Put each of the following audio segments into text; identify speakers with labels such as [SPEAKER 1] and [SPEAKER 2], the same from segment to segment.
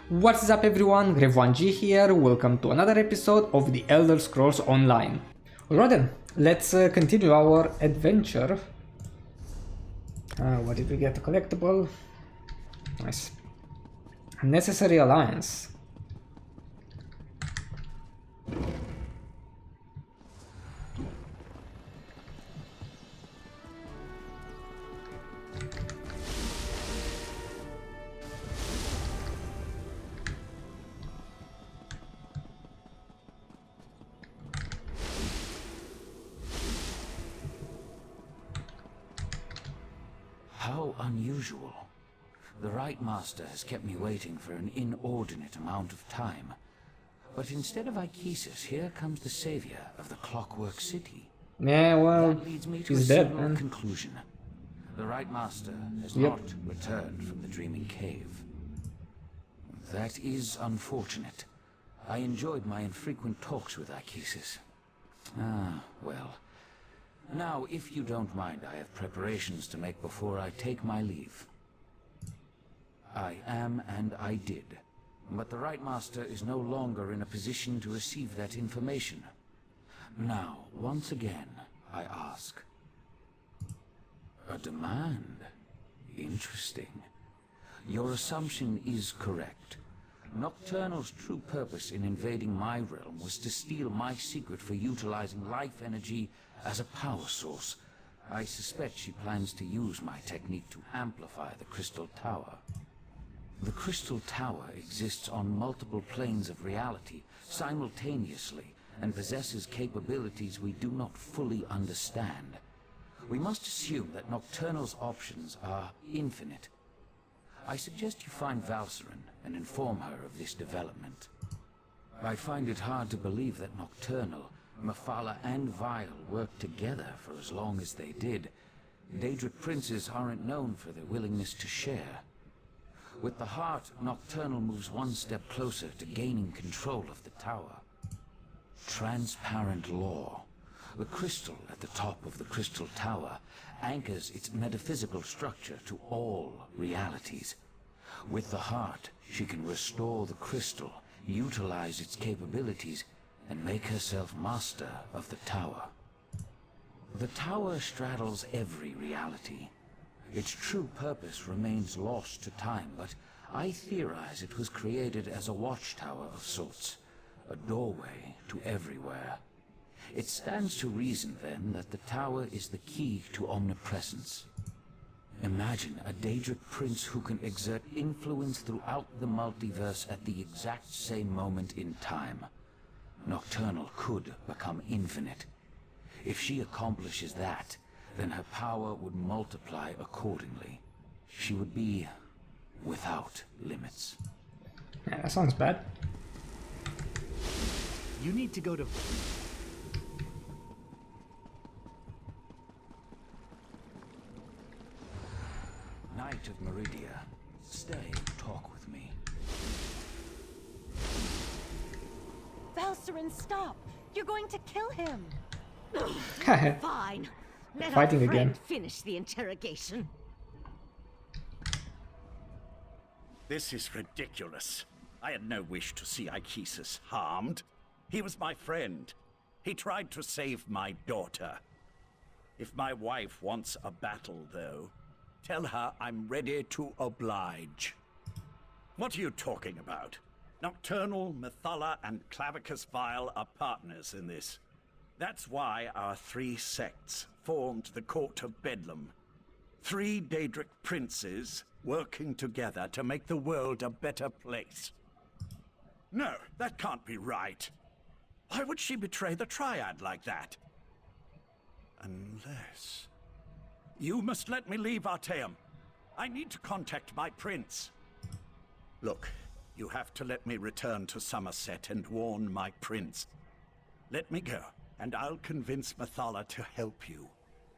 [SPEAKER 1] What is up everyone, Rev1G here, welcome to another episode of the Elder Scrolls Online. Alright then, let's continue our adventure. What did we get? A collectible? Nice. Necessary alliance.
[SPEAKER 2] How unusual. The Right Master has kept me waiting for an inordinate amount of time. But instead of Ichesis, here comes the savior of the Clockwork City.
[SPEAKER 1] Yeah, well,
[SPEAKER 2] That leads me to
[SPEAKER 1] he's
[SPEAKER 2] a
[SPEAKER 1] dead,
[SPEAKER 2] single
[SPEAKER 1] man.
[SPEAKER 2] conclusion. The Right Master has
[SPEAKER 1] Yep.
[SPEAKER 2] not returned from the Dreaming Cave. That is unfortunate. I enjoyed my infrequent talks with Ichesis. Well. Now, if you don't mind, I have preparations to make before I take my leave. I am and I did. But the Right Master is no longer in a position to receive that information. Now, once again, I ask. A demand? Interesting. Your assumption is correct. Nocturnal's true purpose in invading my realm was to steal my secret for utilizing life energy as a power source. I suspect she plans to use my technique to amplify the Crystal Tower. The Crystal Tower exists on multiple planes of reality simultaneously and possesses capabilities we do not fully understand. We must assume that Nocturnal's options are infinite. I suggest you find Valcerin and inform her of this development. I find it hard to believe that Nocturnal, Mephala and Vile worked together for as long as they did. Daedric princes aren't known for their willingness to share. With the heart, Nocturnal moves one step closer to gaining control of the tower. Transparent law. The crystal at the top of the Crystal Tower anchors its metaphysical structure to all realities. With the heart, she can restore the crystal, utilize its capabilities, and make herself master of the tower. The tower straddles every reality. Its true purpose remains lost to time, but I theorize it was created as a watchtower of sorts, a doorway to everywhere. It stands to reason, then, that the tower is the key to omnipresence. Imagine a Daedric prince who can exert influence throughout the multiverse at the exact same moment in time. Nocturnal could become infinite. If she accomplishes that, then her power would multiply accordingly. She would be without limits.
[SPEAKER 1] Yeah, that sounds bad.
[SPEAKER 3] You need to go to...
[SPEAKER 2] Knight of Meridia, stay and talk with me.
[SPEAKER 4] Valcerin, stop! You're going to kill him!
[SPEAKER 5] Fine. Let
[SPEAKER 1] Fighting
[SPEAKER 5] our friend
[SPEAKER 1] again.
[SPEAKER 5] finish the interrogation.
[SPEAKER 3] This is ridiculous. I had no wish to see Ichesis harmed. He was my friend. He tried to save my daughter. If my wife wants a battle, though, tell her I'm ready to oblige. What are you talking about? Nocturnal, Mephala, and Clavicus Vile are partners in this. That's why our three sects formed the Court of Bedlam. 3 Daedric princes working together to make the world a better place. No, that can't be right. Why would she betray the Triad like that? Unless... You must let me leave, Artaeum. I need to contact my prince. Look, you have to let me return to Somerset and warn my prince. Let me go, and I'll convince Mephala to help you.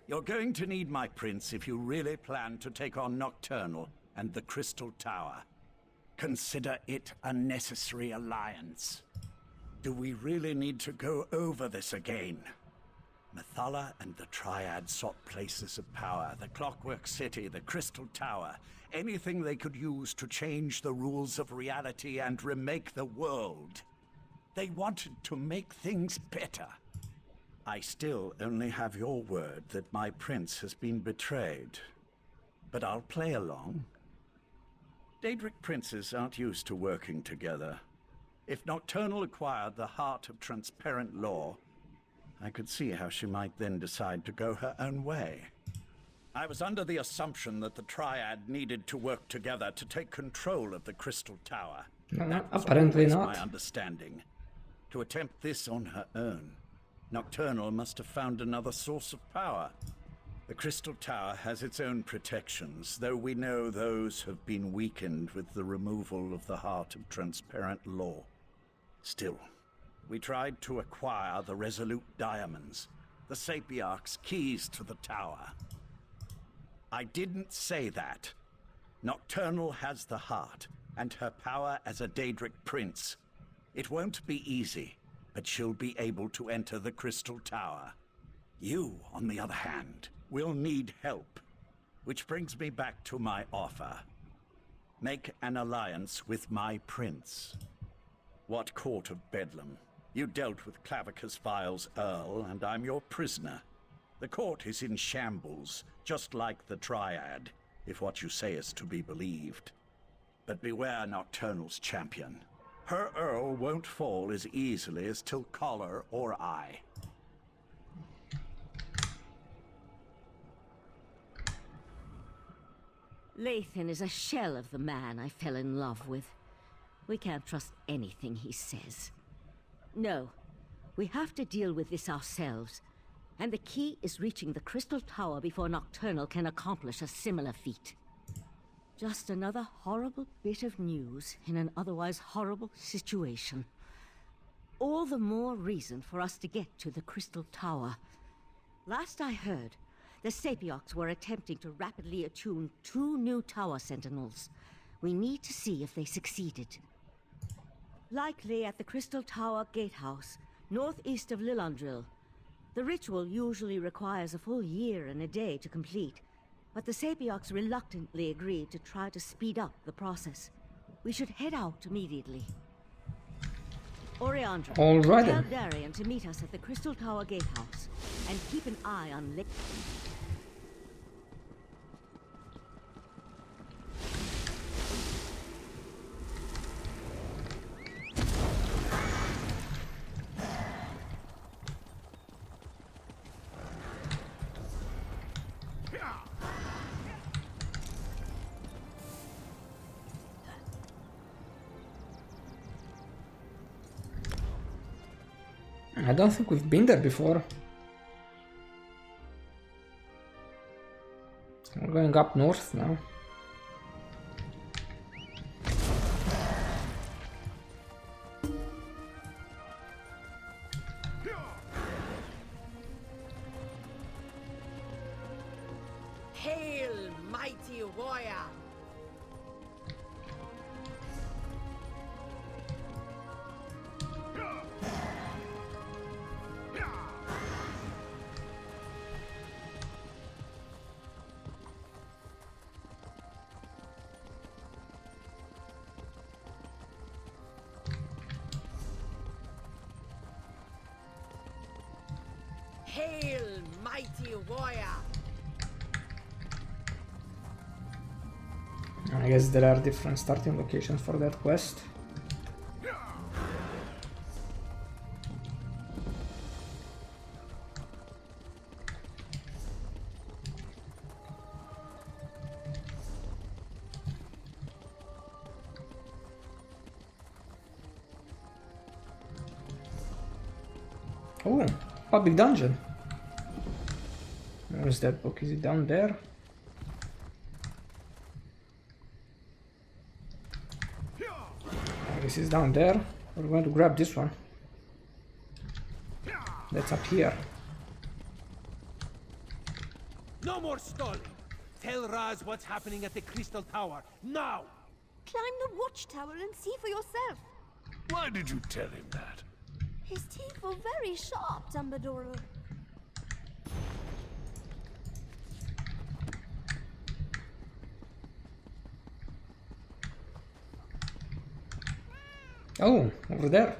[SPEAKER 3] You're going to need my prince if you really plan to take on Nocturnal and the Crystal Tower. Consider it a necessary alliance. Do we really need to go over this again? Methala and the Triad sought places of power, the Clockwork City, the Crystal Tower, anything they could use to change the rules of reality and remake the world. They wanted to make things better. I still only have your word that my prince has been betrayed. But I'll play along. Daedric princes aren't used to working together. If Nocturnal acquired the heart of transparent law, I could see how she might then decide to go her own way. I was under the assumption that the Triad needed to work together to take control of the Crystal Tower. That was
[SPEAKER 1] Apparently
[SPEAKER 3] always
[SPEAKER 1] not.
[SPEAKER 3] my understanding. To attempt this on her own, Nocturnal must have found another source of power. The Crystal Tower has its own protections, though we know those have been weakened with the removal of the heart of transparent law. Still, we tried to acquire the Resolute Diamonds, the Sapiarch's keys to the tower. I didn't say that. Nocturnal has the heart, and her power as a Daedric prince. It won't be easy, but she'll be able to enter the Crystal Tower. You, on the other hand, will need help. Which brings me back to my offer. Make an alliance with my prince. What court of Bedlam? You dealt with Clavicus Vile's Earl, and I'm your prisoner. The court is in shambles, just like the Triad, if what you say is to be believed. But beware Nocturnal's champion. Her Earl won't fall as easily as Tilcaller or I.
[SPEAKER 5] Lathan is a shell of the man I fell in love with. We can't trust anything he says. No, we have to deal with this ourselves. And the key is reaching the Crystal Tower before Nocturnal can accomplish a similar feat. Just another horrible bit of news in an otherwise horrible situation. All the more reason for us to get to the Crystal Tower. Last I heard, the Sapiarchs were attempting to rapidly attune 2 new tower sentinels. We need to see if they succeeded. Likely at the Crystal Tower Gatehouse, northeast of Lillandril. The ritual usually requires a full year and a day to complete, but the Sapiarchs reluctantly agreed to try to speed up the process. We should head out immediately. Oriandra,
[SPEAKER 1] Alright
[SPEAKER 5] tell
[SPEAKER 1] then.
[SPEAKER 5] Darian to meet us at the Crystal Tower Gatehouse, and keep an eye on Lick.
[SPEAKER 1] I don't think we've been there before. We're going up north now.
[SPEAKER 6] Hail, mighty warrior! Hail, mighty warrior!
[SPEAKER 1] I guess there are different starting locations for that quest. Oh, public dungeon. Where is that book? Is it down there? This is down there. We're going to grab this one. That's up here.
[SPEAKER 7] No more stalling! Tell Raz what's happening at the Crystal Tower, now!
[SPEAKER 4] Climb the watchtower and see for yourself.
[SPEAKER 8] Why did you tell him that?
[SPEAKER 4] His teeth were very sharp, Dumbledore.
[SPEAKER 1] Oh, over there.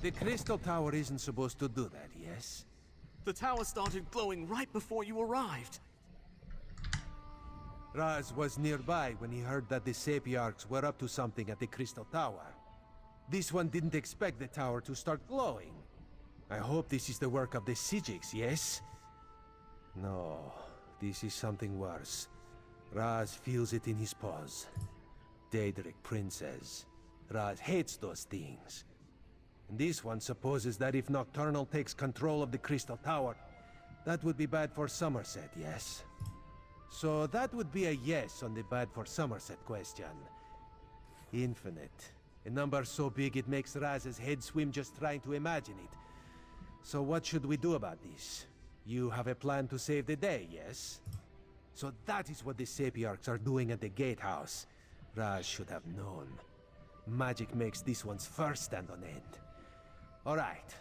[SPEAKER 7] The Crystal Tower isn't supposed to do that, yes?
[SPEAKER 8] The tower started glowing right before you arrived.
[SPEAKER 7] Raz was nearby when he heard that the Sapiarchs were up to something at the Crystal Tower. This one didn't expect the tower to start glowing. I hope this is the work of the Sijiks, yes? No, this is something worse. Raz feels it in his paws. Daedric Princess. Raz hates those things. And this one supposes that if Nocturnal takes control of the Crystal Tower, that would be bad for Somerset, yes? So that would be a yes on the bad for Somerset question. Infinite. A number so big it makes Raz's head swim just trying to imagine it. So what should we do about this? You have a plan to save the day, yes? So that is what the Sapiarchs are doing at the Gatehouse. Raz should have known. Magic makes this one's fur stand on end. Alright,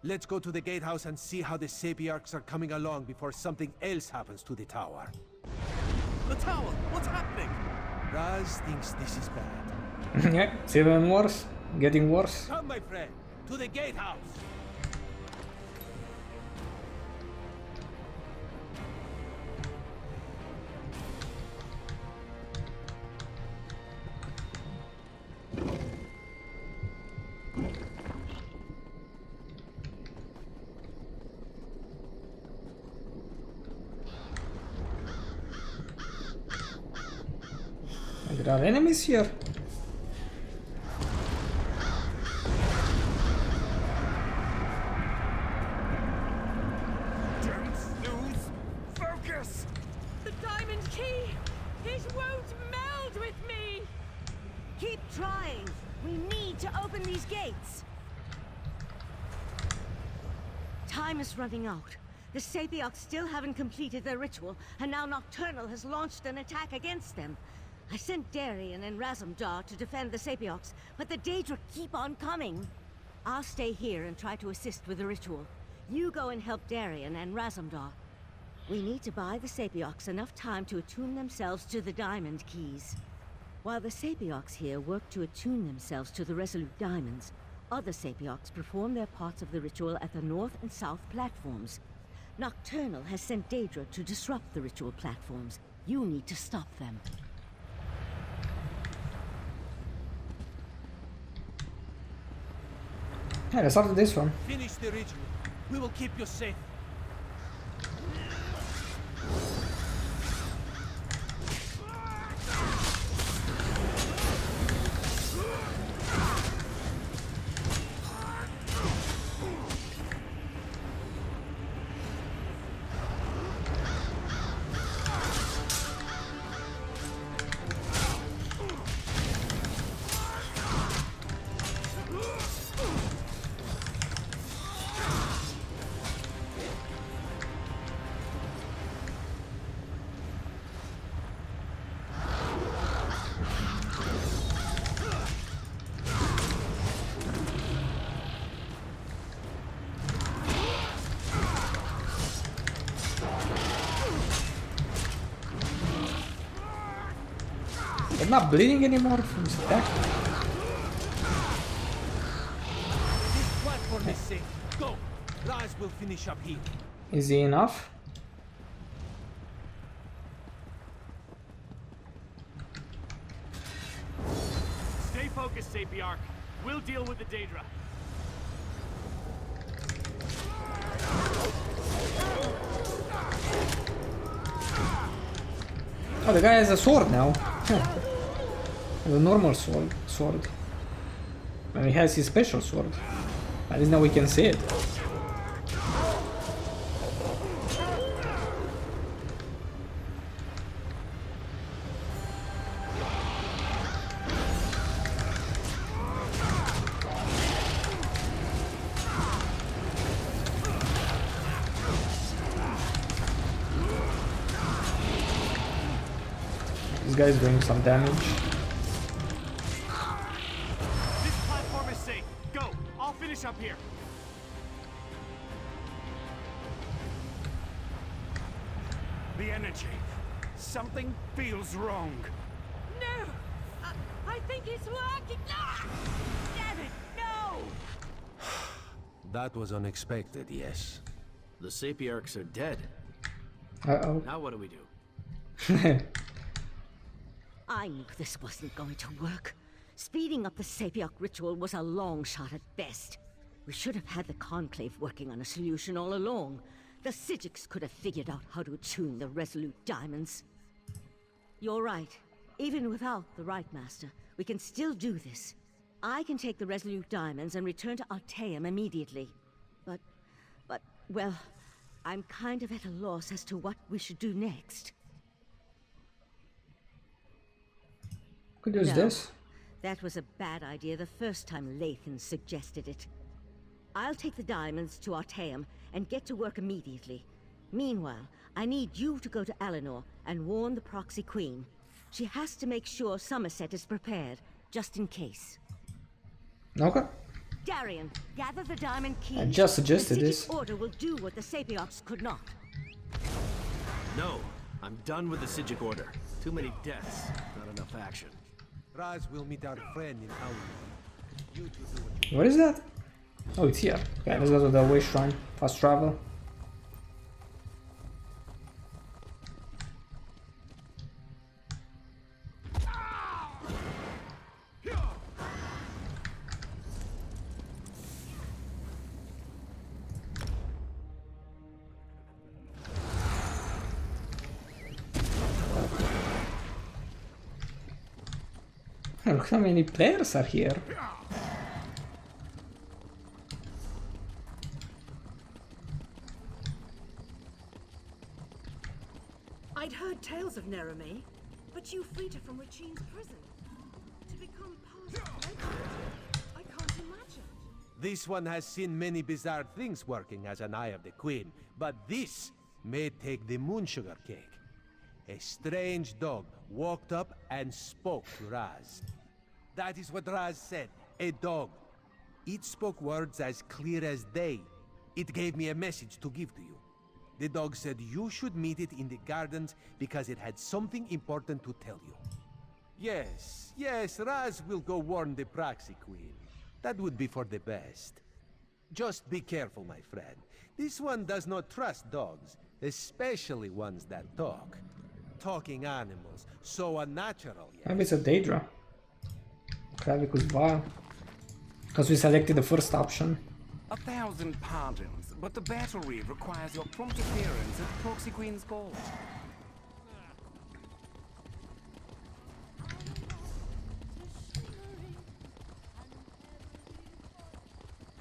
[SPEAKER 7] let's go to the Gatehouse and see how the Sapiarchs are coming along before something else happens to the tower.
[SPEAKER 8] The tower! What's happening?
[SPEAKER 7] Raz thinks this is bad.
[SPEAKER 1] Yeah, it's even worse. Getting worse.
[SPEAKER 7] Come, my friend, to the Gatehouse!
[SPEAKER 1] There are enemies here.
[SPEAKER 8] Don't snooze! Focus!
[SPEAKER 5] The diamond key! It won't meld with me! Keep trying! We need to open these gates! Time is running out. The Sapiarchs still haven't completed their ritual, and now Nocturnal has launched an attack against them. I sent Darian and Razumdar to defend the Sapiarchs, but the Daedra keep on coming. I'll stay here and try to assist with the ritual. You go and help Darian and Razumdar. We need to buy the Sapiarchs enough time to attune themselves to the diamond keys. While the Sapiarchs here work to attune themselves to the Resolute Diamonds, other Sapiarchs perform their parts of the ritual at the north and south platforms. Nocturnal has sent Daedra to disrupt the ritual platforms. You need to stop them.
[SPEAKER 1] Yeah, let's start with this one.
[SPEAKER 7] Finish the ritual. We will keep you safe.
[SPEAKER 1] They're not bleeding anymore from this attack.
[SPEAKER 7] This platform is safe. Go. Raz will finish up here.
[SPEAKER 1] Easy enough.
[SPEAKER 8] Stay focused, Sapiarch. We'll deal with the Daedra.
[SPEAKER 1] Oh, the guy has a sword now. Has a normal sword. And he has his special sword. At least now we can see it. This guy is doing some damage.
[SPEAKER 8] This platform is safe. finish up here. The energy. Something feels wrong.
[SPEAKER 6] No! I think it's working! Ah! Damn it, no!
[SPEAKER 7] That was unexpected, yes.
[SPEAKER 9] The Sapiarchs are dead.
[SPEAKER 1] Uh-oh.
[SPEAKER 9] Now what do we do?
[SPEAKER 5] I knew this wasn't going to work. Speeding up the Sapiarch ritual was a long shot at best. We should have had the Conclave working on a solution all along. The Psijics could have figured out how to attune the Resolute Diamonds. You're right. Even without the Right Master, we can still do this. I can take the Resolute Diamonds and return to Alteum immediately. But, well, I'm kind of at a loss as to what we should do next.
[SPEAKER 1] Could use this.
[SPEAKER 5] That was a bad idea the first time Lathan suggested it. I'll take the diamonds to Alteum and get to work immediately. Meanwhile, I need you to go to Eleanor and warn the Proxy Queen. She has to make sure Somerset is prepared, just in case.
[SPEAKER 1] Okay.
[SPEAKER 5] Darian, gather the diamond keys.
[SPEAKER 1] I just suggested
[SPEAKER 5] the
[SPEAKER 1] this.
[SPEAKER 5] Psijic Order will do what the Sapiarchs could not.
[SPEAKER 9] No, I'm done with the Psijic Order. Too many deaths, not enough action.
[SPEAKER 7] Raz will meet our friend in Aulon. You two do what you
[SPEAKER 1] What is that? Oh, it's here. Okay, let's go to the Way Shrine. Fast travel. Look how many players are here.
[SPEAKER 6] I'd heard tales of Nerame, but you freed her from Rachine's prison. To become part of Legend, I can't imagine.
[SPEAKER 7] This one has seen many bizarre things working as an Eye of the Queen, but this may take the moonsugar cake. A strange dog walked up and spoke to Raz. That is what Raz said, a dog. It spoke words as clear as day. It gave me a message to give to you. The dog said you should meet it in the gardens because it had something important to tell you. Yes, Raz will go warn the Proxy Queen. That would be for the best. Just be careful, my friend. This one does not trust dogs, especially ones that talk. Talking animals, so unnatural, yes.
[SPEAKER 1] Maybe it's a Daedra. Clavicus Vial. Because we selected the first option.
[SPEAKER 10] 1,000 pardons, but the battery requires your prompt appearance at Proxy Queen's Court.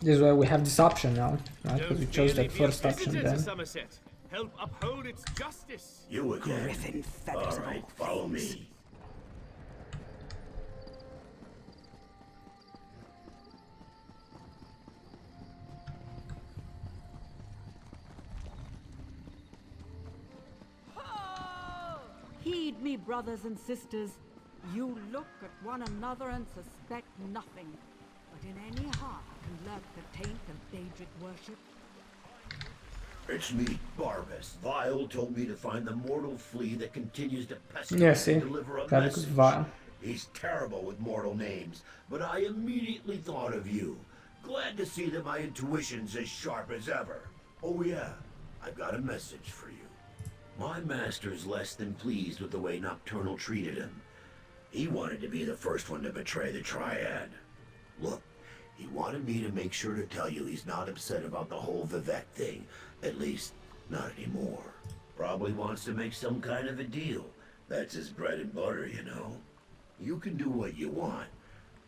[SPEAKER 1] This is why we have this option now, right? Because we chose that first option then.
[SPEAKER 8] Somerset. Help uphold its justice.
[SPEAKER 3] You again?
[SPEAKER 10] Griffin feathers
[SPEAKER 3] All right, follow me.
[SPEAKER 11] Heed me, brothers and sisters. You look at one another and suspect nothing. But in any heart can lurk the taint of Daedric worship.
[SPEAKER 12] It's me, Barbas. Vile told me to find the mortal flea that continues to pester
[SPEAKER 1] Yeah, see?
[SPEAKER 12] and deliver a
[SPEAKER 1] Clavicus
[SPEAKER 12] message.
[SPEAKER 1] Vial.
[SPEAKER 12] He's terrible with mortal names, but I immediately thought of you. Glad to see that my intuition's as sharp as ever. Oh yeah, I've got a message for you. My master's less than pleased with the way Nocturnal treated him. He wanted to be the first one to betray the Triad. Look, he wanted me to make sure to tell you he's not upset about the whole Vivek thing. At least, not anymore. Probably wants to make some kind of a deal. That's his bread and butter, you know. You can do what you want,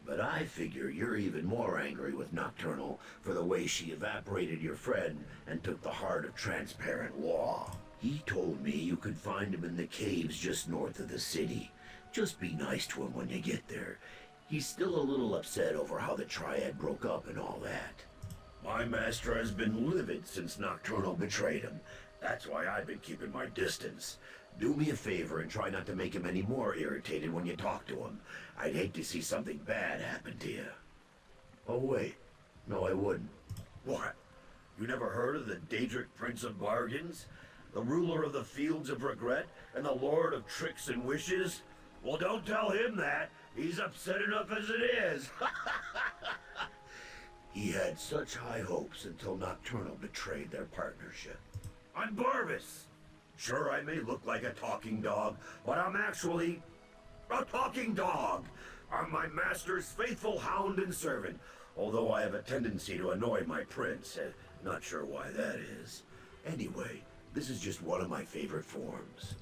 [SPEAKER 12] but I figure you're even more angry with Nocturnal for the way she evaporated your friend and took the heart of transparent law. He told me you could find him in the caves just north of the city. Just be nice to him when you get there. He's still a little upset over how the Triad broke up and all that. My master has been livid since Nocturnal betrayed him. That's why I've been keeping my distance. Do me a favor and try not to make him any more irritated when you talk to him. I'd hate to see something bad happen to you. Oh wait, No, I wouldn't. What? You never heard of the Daedric Prince of Bargains? The ruler of the Fields of Regret and the Lord of Tricks and Wishes? Well, don't tell him that. He's upset enough as it is. He had such high hopes until Nocturnal betrayed their partnership. I'm Barvis. Sure, I may look like a talking dog, but I'm actually a talking dog. I'm my master's faithful hound and servant, although I have a tendency to annoy my prince. Not sure why that is. Anyway, this is just one of my favorite forms.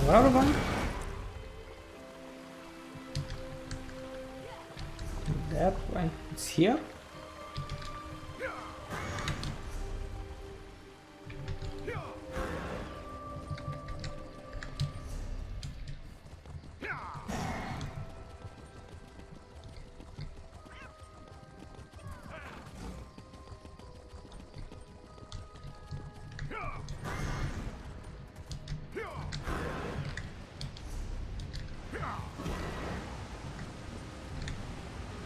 [SPEAKER 1] Another one. That one. It's here.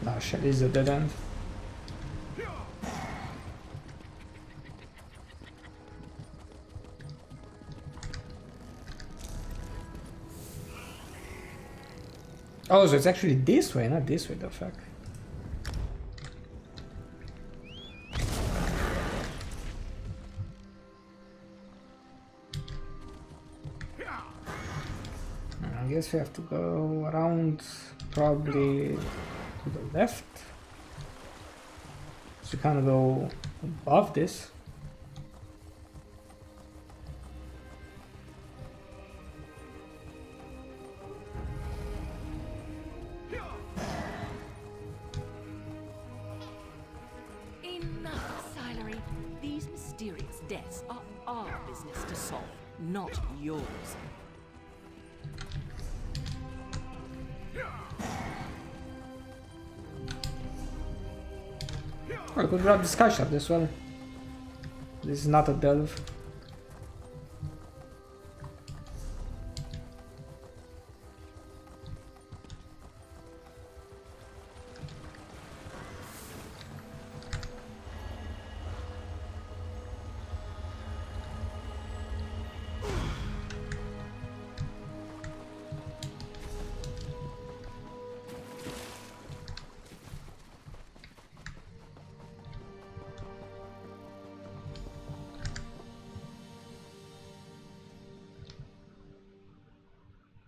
[SPEAKER 1] No, shit, is a dead end. Oh, so it's actually this way, not this way, the fuck. I guess we have to go around, probably to the left. So we kind of go above this.
[SPEAKER 13] Enough, Silery. These mysterious deaths are our business to solve, not yours.
[SPEAKER 1] I could grab the sky shot as well. This is not a delve.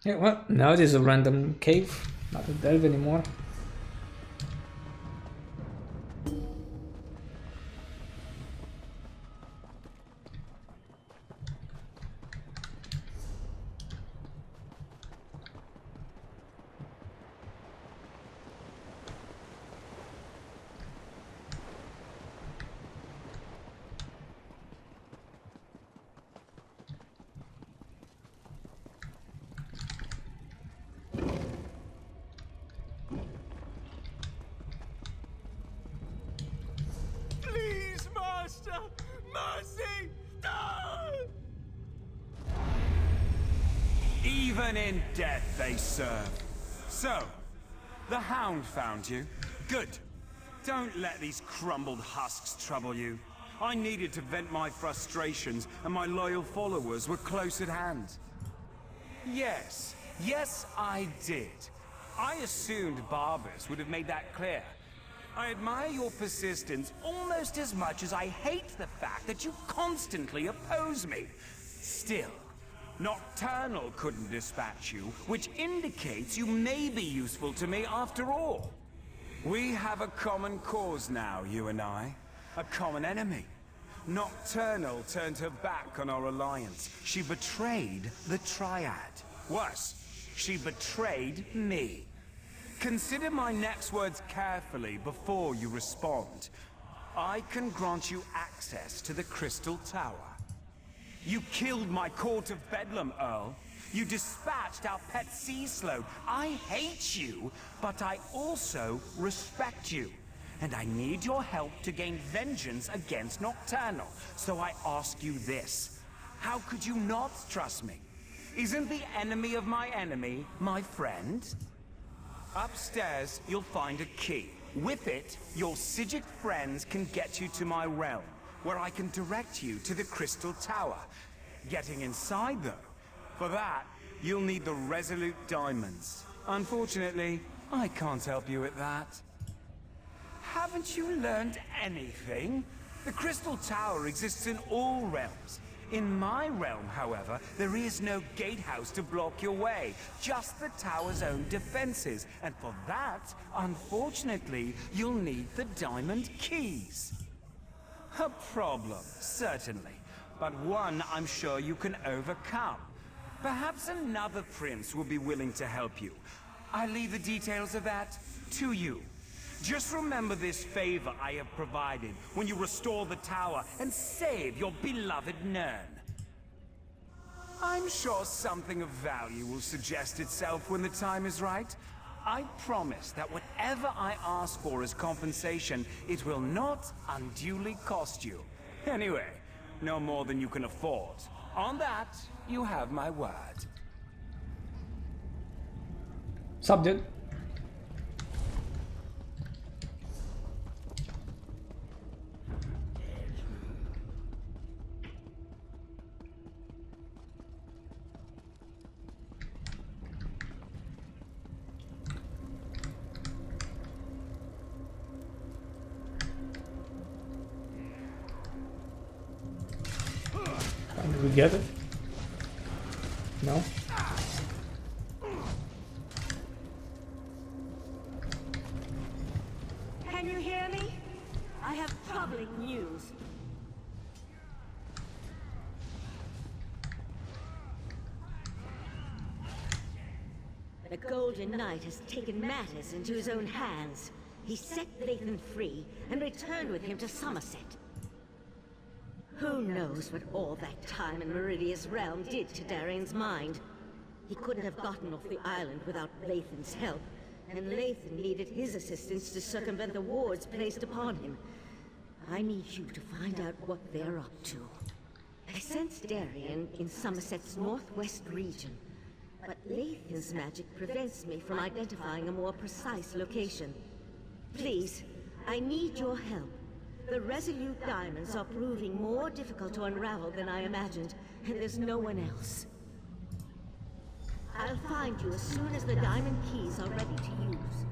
[SPEAKER 1] Yeah, well, now it is a random cave, not a delve anymore.
[SPEAKER 10] Mercy! Even in death they serve. So, the Hound found you? Good. Don't let these crumbled husks trouble you. I needed to vent my frustrations, and my loyal followers were close at hand. Yes, I did. I assumed Barbas would have made that clear. I admire your persistence almost as much as I hate the fact that you constantly oppose me. Still, Nocturnal couldn't dispatch you, which indicates you may be useful to me after all. We have a common cause now, you and I. A common enemy. Nocturnal turned her back on our alliance. She betrayed the Triad. Worse, she betrayed me. Consider my next words carefully before you respond. I can grant you access to the Crystal Tower. You killed my Court of Bedlam, Earl. You dispatched our pet sea slope. I hate you, but I also respect you. And I need your help to gain vengeance against Nocturnal. So I ask you this. How could you not trust me? Isn't the enemy of my enemy my friend? Upstairs, you'll find a key. With it, your Psijic friends can get you to my realm, where I can direct you to the Crystal Tower. Getting inside, though, for that, you'll need the Resolute Diamonds. Unfortunately, I can't help you with that. Haven't you learned anything? The Crystal Tower exists in all realms. In my realm, however, there is no gatehouse to block your way, just the tower's own defenses. And for that, unfortunately, you'll need the diamond keys. A problem, certainly, but one I'm sure you can overcome. Perhaps another prince will be willing to help you. I leave the details of that to you. Just remember this favor I have provided when you restore the tower and save your beloved Nern. I'm sure something of value will suggest itself when the time is right. I promise that whatever I ask for as compensation, it will not unduly cost you. Anyway, no more than you can afford. On that, you have my word.
[SPEAKER 1] Sup, dude? Did we get it? No?
[SPEAKER 5] Can you hear me? I have troubling news. The Golden Knight has taken matters into his own hands. He set Lathan free and returned with him to Somerset. Who knows what all that time in Meridia's realm did to Darian's mind? He couldn't have gotten off the island without Lathan's help, and Lathan needed his assistance to circumvent the wards placed upon him. I need you to find out what they're up to. I sense Darian in Somerset's northwest region, but Lathan's magic prevents me from identifying a more precise location. Please, I need your help. The Resolute Diamonds are proving more difficult to unravel than I imagined, and there's no one else. I'll find you as soon as the diamond keys are ready to use.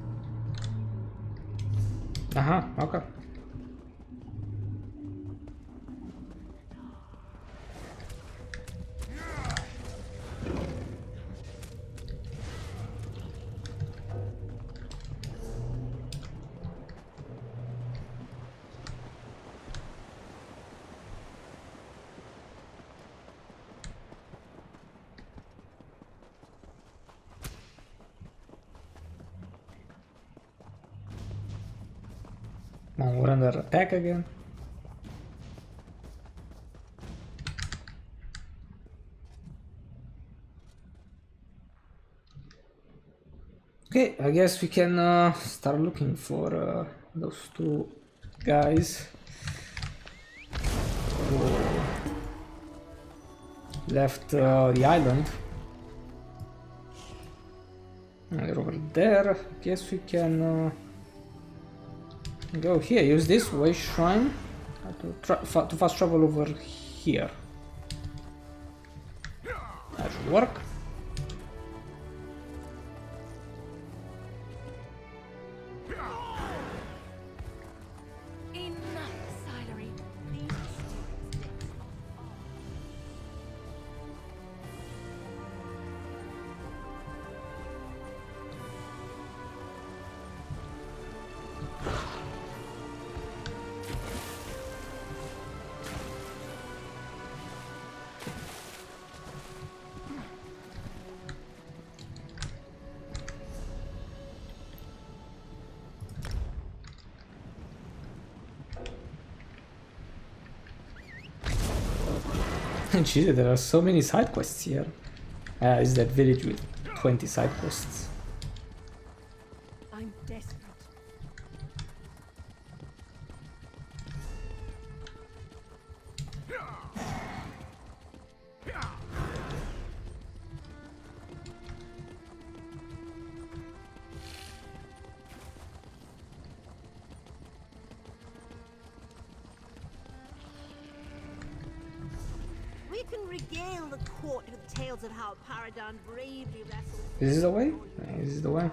[SPEAKER 1] Okay. Now we're under attack again. Okay, I guess we can start looking for those two guys who left the island. And they're over there. I guess we can go here. Use this way shrine to fast travel over here. That should work. Jesus, there are so many side quests here. Is that village with 20 side quests?
[SPEAKER 11] I'm desperate.
[SPEAKER 4] regale the court with tales of how Paragon bravely wrestled.
[SPEAKER 1] This is the way? This is the way.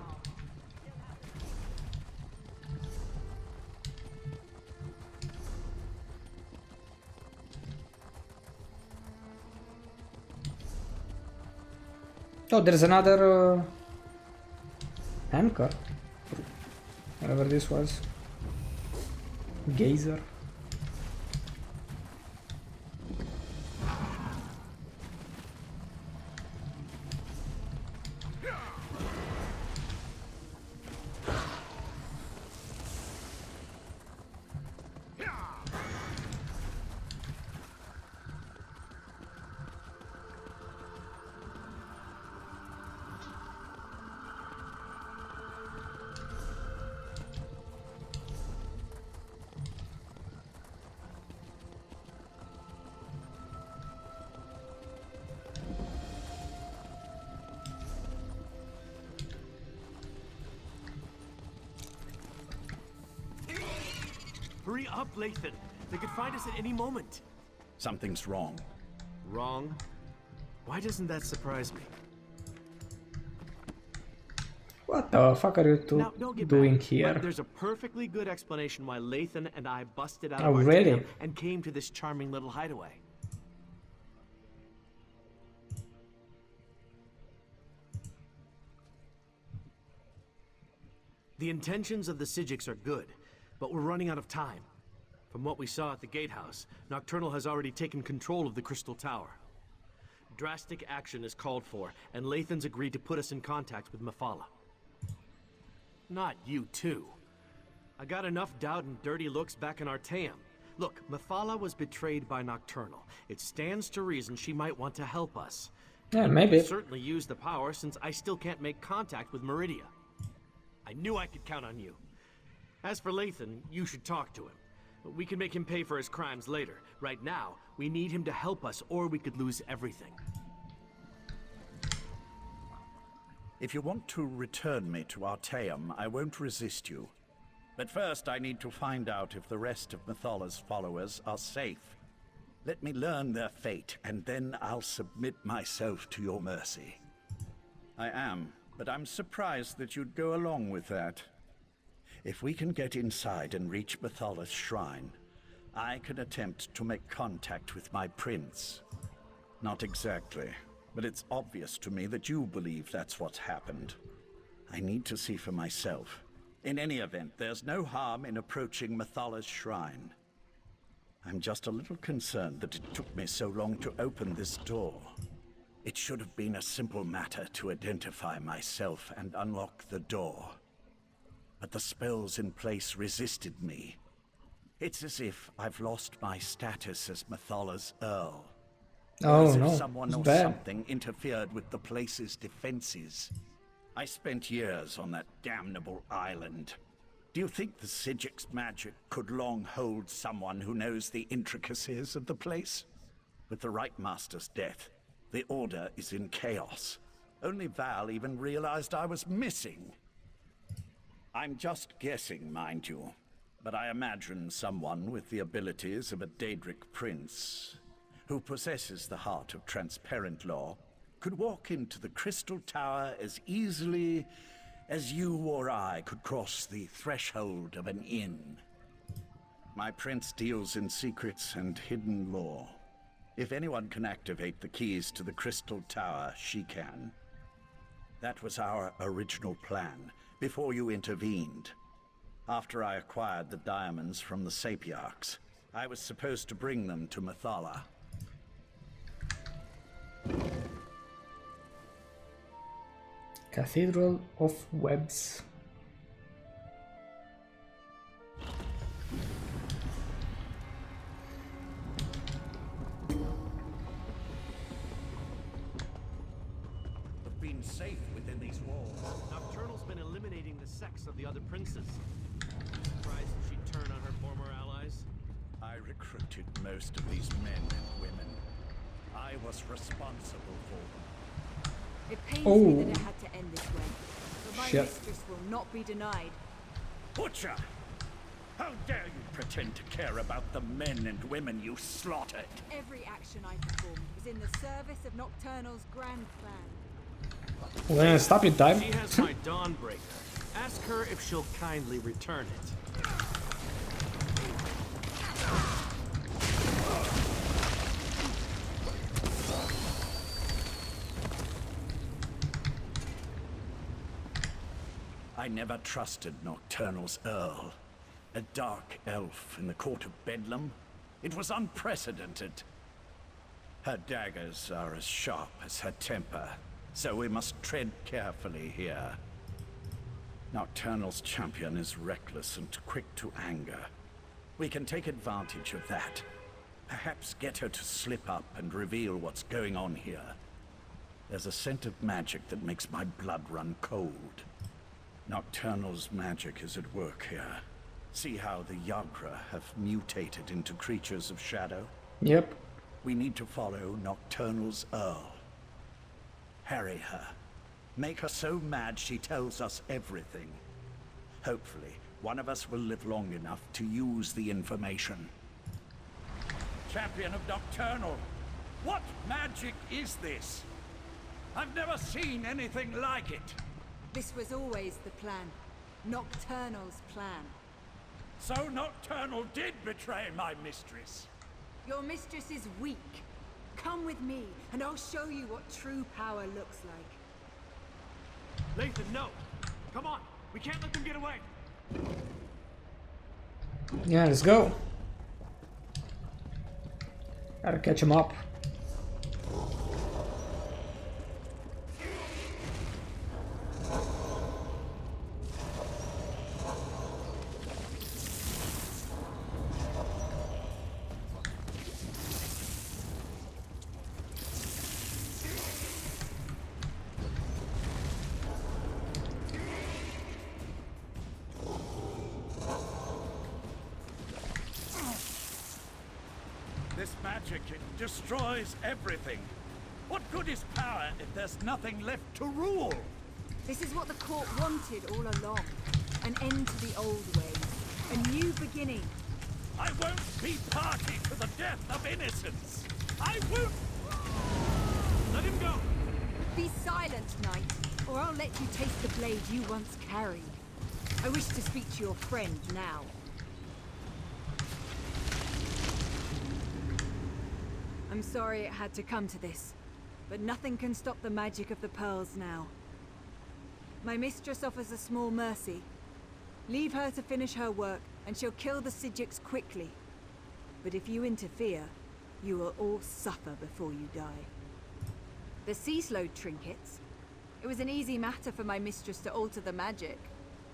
[SPEAKER 1] Oh, there's another anchor. Whatever this was. Gazer.
[SPEAKER 9] Hurry up, Lathan. They could find us at any moment.
[SPEAKER 3] Something's wrong.
[SPEAKER 9] Wrong? Why doesn't that surprise me?
[SPEAKER 1] What the fuck are you
[SPEAKER 9] Now, don't get
[SPEAKER 1] doing
[SPEAKER 9] mad,
[SPEAKER 1] here?
[SPEAKER 9] but there's a perfectly good explanation why Lathan and I busted out
[SPEAKER 1] Oh,
[SPEAKER 9] of our
[SPEAKER 1] really?
[SPEAKER 9] camp and came to this charming little hideaway. The intentions of the Psijics are good, but we're running out of time. From what we saw at the gatehouse, Nocturnal has already taken control of the Crystal Tower. Drastic action is called for, and Lathan's agreed to put us in contact with Mephala. Not you too. I got enough doubt and dirty looks back in Artaeum. Look, Mephala was betrayed by Nocturnal. It stands to reason she might want to help us.
[SPEAKER 1] Yeah,
[SPEAKER 9] And
[SPEAKER 1] maybe.
[SPEAKER 9] we could certainly use the power since I still can't make contact with Meridia. I knew I could count on you. As for Lathan, you should talk to him. We can make him pay for his crimes later. Right now, we need him to help us or we could lose everything.
[SPEAKER 3] If you want to return me to Artaeum, I won't resist you. But first I need to find out if the rest of Methala's followers are safe. Let me learn their fate, and then I'll submit myself to your mercy. I am, but I'm surprised that you'd go along with that. If we can get inside and reach Methala's shrine, I can attempt to make contact with my prince. Not exactly, but it's obvious to me that you believe that's what's happened. I need to see for myself. In any event, there's no harm in approaching Methala's shrine. I'm just a little concerned that it took me so long to open this door. It should have been a simple matter to identify myself and unlock the door. But the spells in place resisted me. It's as if I've lost my status as Methala's Earl.
[SPEAKER 1] Oh,
[SPEAKER 3] as if
[SPEAKER 1] no.
[SPEAKER 3] someone
[SPEAKER 1] It's
[SPEAKER 3] or
[SPEAKER 1] bad.
[SPEAKER 3] something interfered with the place's defenses. I spent years on that damnable island. Do you think the Psijics' magic could long hold someone who knows the intricacies of the place? With the Right Master's death, the Order is in chaos. Only Val even realized I was missing. I'm just guessing, mind you, but I imagine someone with the abilities of a Daedric prince, who possesses the heart of transparent law, could walk into the Crystal Tower as easily as you or I could cross the threshold of an inn. My prince deals in secrets and hidden lore. If anyone can activate the keys to the Crystal Tower, she can. That was our original plan, before you intervened. After I acquired the diamonds from the Sapiarchs, I was supposed to bring them to Methala.
[SPEAKER 1] Cathedral of Webs.
[SPEAKER 3] Have been safe within these walls.
[SPEAKER 9] Nocturnal's been eliminating the sex of the other princes. Surprised that she'd turn on her former allies?
[SPEAKER 3] I recruited most of these men and women. I was responsible for them.
[SPEAKER 11] It pains
[SPEAKER 1] Oh.
[SPEAKER 11] me that it had to end this way, but my
[SPEAKER 1] Shit.
[SPEAKER 11] mistress will not be denied.
[SPEAKER 3] Butcher! How dare you pretend to care about the men and women you slaughtered?
[SPEAKER 11] Every action I performed was in the service of Nocturnal's grand plan.
[SPEAKER 1] We're gonna stop it, time.
[SPEAKER 9] She has my Dawnbreaker. Ask her if she'll kindly return it.
[SPEAKER 3] I never trusted Nocturnal's Earl. A dark elf in the court of Bedlam? It was unprecedented. Her daggers are as sharp as her temper, so we must tread carefully here. Nocturnal's champion is reckless and quick to anger. We can take advantage of that. Perhaps get her to slip up and reveal what's going on here. There's a scent of magic that makes my blood run cold. Nocturnal's magic is at work here. See how the Yagra have mutated into creatures of shadow?
[SPEAKER 1] Yep.
[SPEAKER 3] We need to follow Nocturnal's Earl. Harry her. Make her so mad she tells us everything. Hopefully, one of us will live long enough to use the information. Champion of Nocturnal, what magic is this? I've never seen anything like it.
[SPEAKER 11] This was always the plan. Nocturnal's plan.
[SPEAKER 3] So Nocturnal did betray my mistress.
[SPEAKER 11] Your mistress is weak. Come with me, and I'll show you what true power looks like.
[SPEAKER 8] Lathan, no! Come on! We can't let them get away!
[SPEAKER 1] Yeah, let's go. Gotta catch him up.
[SPEAKER 3] This magic, it destroys everything. What good is power if there's nothing left to rule?
[SPEAKER 11] This is what the court wanted all along. An end to the old ways. A new beginning.
[SPEAKER 3] I won't be party to the death of innocents. I won't...
[SPEAKER 8] Let him go!
[SPEAKER 11] Be silent, knight, or I'll let you taste the blade you once carried. I wish to speak to your friend now. I'm sorry it had to come to this, but nothing can stop the magic of the pearls now. My mistress offers a small mercy. Leave her to finish her work, and she'll kill the Psijics quickly. But if you interfere, you will all suffer before you die. The Sea-Slowed trinkets. It was an easy matter for my mistress to alter the magic,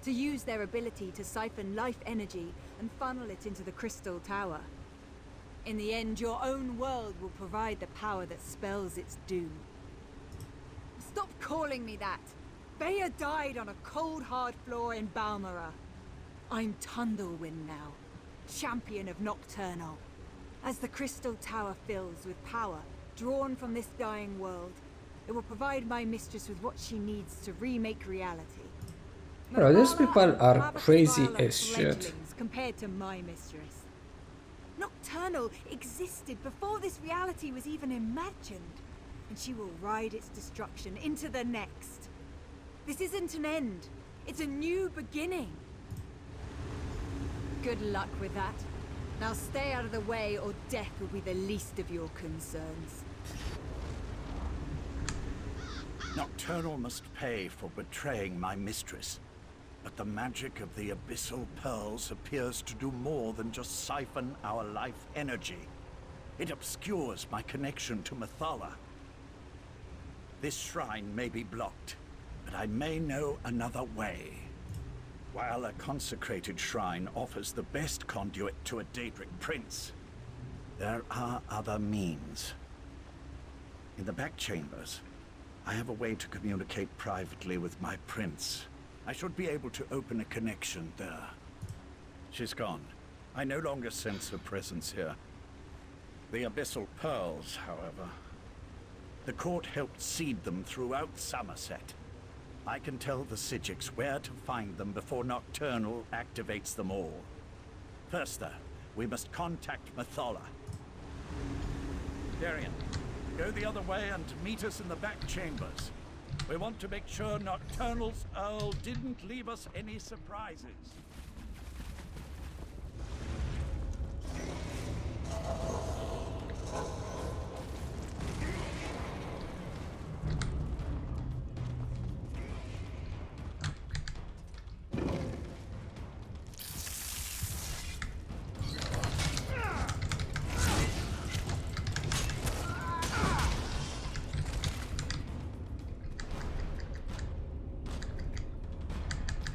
[SPEAKER 11] to use their ability to siphon life energy and funnel it into the Crystal Tower. In the end, your own world will provide the power that spells its doom. Stop calling me that! Baya died on a cold, hard floor in Balmora. I'm Tundlewind now, champion of Nocturnal. As the Crystal Tower fills with power, drawn from this dying world, it will provide my mistress with what she needs to remake reality.
[SPEAKER 1] Bro, these people are
[SPEAKER 11] Mothala
[SPEAKER 1] crazy
[SPEAKER 11] and Svala
[SPEAKER 1] as shit.
[SPEAKER 11] fledglings compared to my mistress. Nocturnal existed before this reality was even imagined, and she will ride its destruction into the next. This isn't an end, it's a new beginning. Good luck with that. Now stay out of the way, or death will be the least of your concerns.
[SPEAKER 3] Nocturnal must pay for betraying my mistress. But the magic of the Abyssal Pearls appears to do more than just siphon our life energy. It obscures my connection to Mothala. This shrine may be blocked, but I may know another way. While a consecrated shrine offers the best conduit to a Daedric prince, there are other means. In the back chambers, I have a way to communicate privately with my prince. I should be able to open a connection there. She's gone. I no longer sense her presence here. The Abyssal Pearls, however. The court helped seed them throughout Somerset. I can tell the Psijics where to find them before Nocturnal activates them all. First, though, we must contact Mathala. Darian, go the other way and meet us in the back chambers. We want to make sure Nocturnal's Earl didn't leave us any surprises.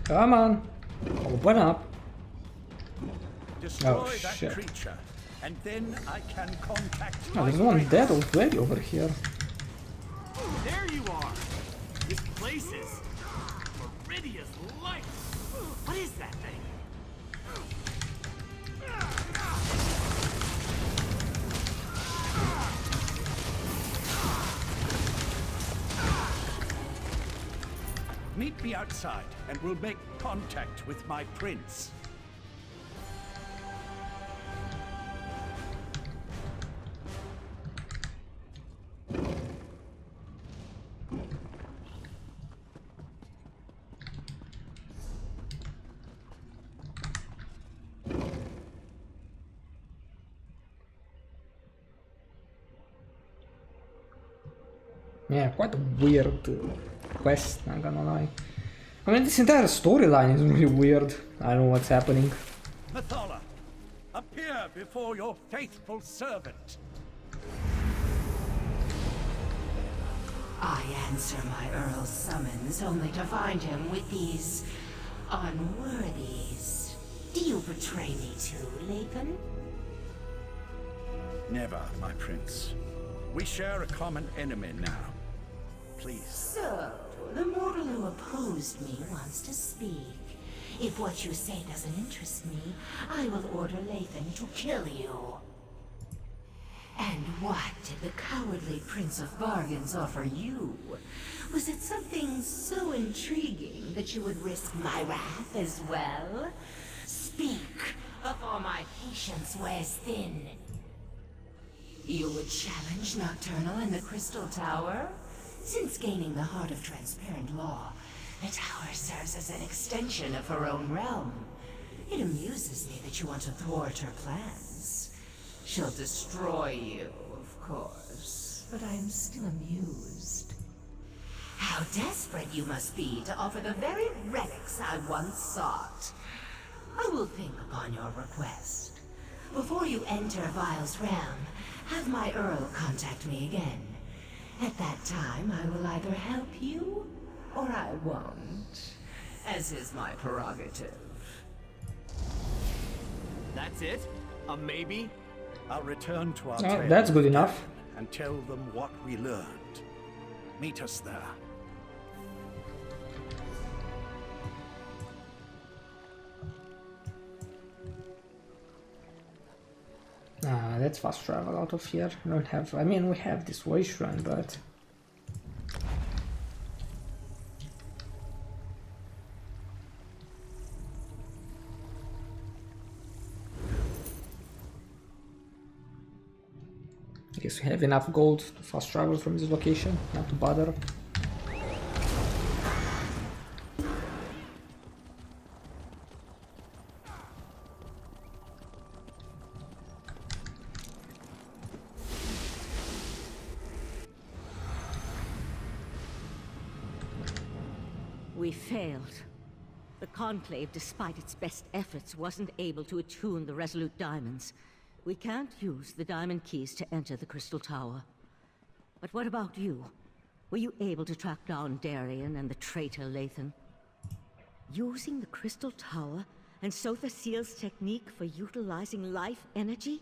[SPEAKER 1] Come on, open up.
[SPEAKER 3] Destroy
[SPEAKER 1] that
[SPEAKER 3] creature, and then I can contact.
[SPEAKER 1] Oh, there's one dead already over here.
[SPEAKER 8] There you are. This place is Meridia's life. What is that thing?
[SPEAKER 3] Meet me outside, and we'll make contact with my prince.
[SPEAKER 1] Yeah, quite a weird quest, not gonna lie. I mean, this entire storyline is really weird. I don't know what's happening.
[SPEAKER 3] Mathala, appear before your faithful servant.
[SPEAKER 13] I answer my Earl's summons only to find him with these unworthies. Do you betray me too, Lathan?
[SPEAKER 3] Never, my prince. We share a common enemy now. Please.
[SPEAKER 13] So, the mortal who opposed me wants to speak. If what you say doesn't interest me, I will order Lathan to kill you. And what did the cowardly Prince of Bargains offer you? Was it something so intriguing that you would risk my wrath as well? Speak, before my patience wears thin. You would challenge Nocturnal in the Crystal Tower? Since gaining the Heart of Transparent Law, the tower serves as an extension of her own realm. It amuses me that you want to thwart her plans. She'll destroy you, of course, but I'm still amused. How desperate you must be to offer the very relics I once sought. I will think upon your request. Before you enter Vile's realm, have my Earl contact me again. At that time, I will either help you, or I won't. As is my prerogative.
[SPEAKER 8] That's it? A maybe?
[SPEAKER 3] I'll return to our
[SPEAKER 1] Oh,
[SPEAKER 3] tale
[SPEAKER 1] that's good enough.
[SPEAKER 3] and tell them what we learned. Meet us there.
[SPEAKER 1] Let's fast travel out of here. We don't have. I mean, we have this way shrine, but. I guess we have enough gold to fast travel from this location, not to bother.
[SPEAKER 5] We failed. The Conclave, despite its best efforts, wasn't able to attune the Resolute Diamonds. We can't use the diamond keys to enter the Crystal Tower. But what about you? Were you able to track down Darian and the traitor Lathan? Using the Crystal Tower and Sotha Seal's technique for utilizing life energy?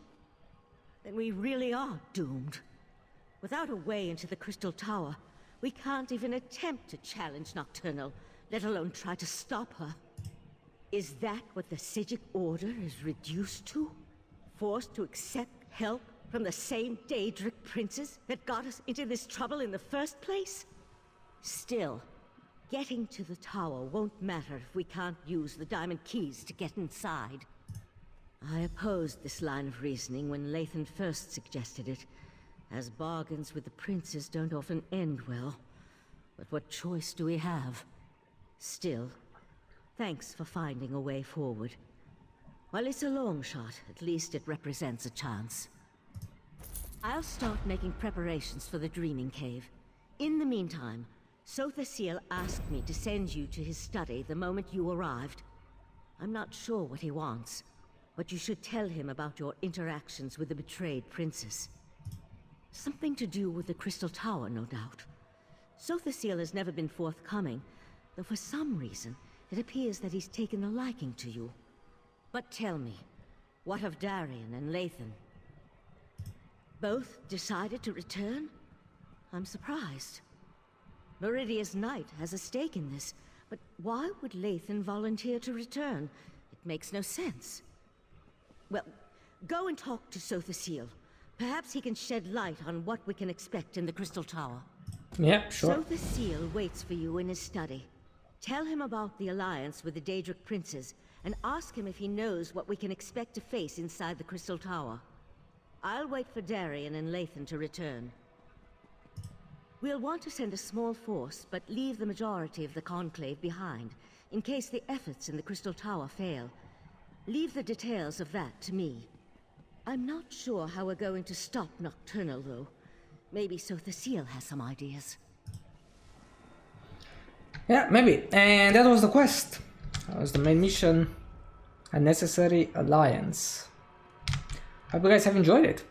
[SPEAKER 5] Then we really are doomed. Without a way into the Crystal Tower, we can't even attempt to challenge Nocturnal, let alone try to stop her. Is that what the Psijic Order is reduced to? Forced to accept help from the same Daedric princes that got us into this trouble in the first place? Still, getting to the tower won't matter if we can't use the diamond keys to get inside. I opposed this line of reasoning when Lathan first suggested it, as bargains with the princes don't often end well. But what choice do we have? Still, thanks for finding a way forward. While it's a long shot, at least it represents a chance. I'll start making preparations for the Dreaming Cave. In the meantime, Sothasil asked me to send you to his study the moment you arrived. I'm not sure what he wants, but you should tell him about your interactions with the betrayed princess. Something to do with the Crystal Tower, no doubt. Sothasil has never been forthcoming, though for some reason, it appears that he's taken a liking to you. But tell me, what of Darian and Lathan? Both decided to return? I'm surprised. Meridia's knight has a stake in this, but why would Lathan volunteer to return? It makes no sense. Well, go and talk to Sothasil. Perhaps he can shed light on what we can expect in the Crystal Tower.
[SPEAKER 1] Yeah, sure.
[SPEAKER 5] Sothasil waits for you in his study. Tell him about the alliance with the Daedric princes, and ask him if he knows what we can expect to face inside the Crystal Tower. I'll wait for Darian and Lathan to return. We'll want to send a small force, but leave the majority of the Conclave behind, in case the efforts in the Crystal Tower fail. Leave the details of that to me. I'm not sure how we're going to stop Nocturnal, though. Maybe Sothasil has some ideas.
[SPEAKER 1] Yeah, maybe. And that was the quest. That was the main mission. A necessary alliance. Hope you guys have enjoyed it.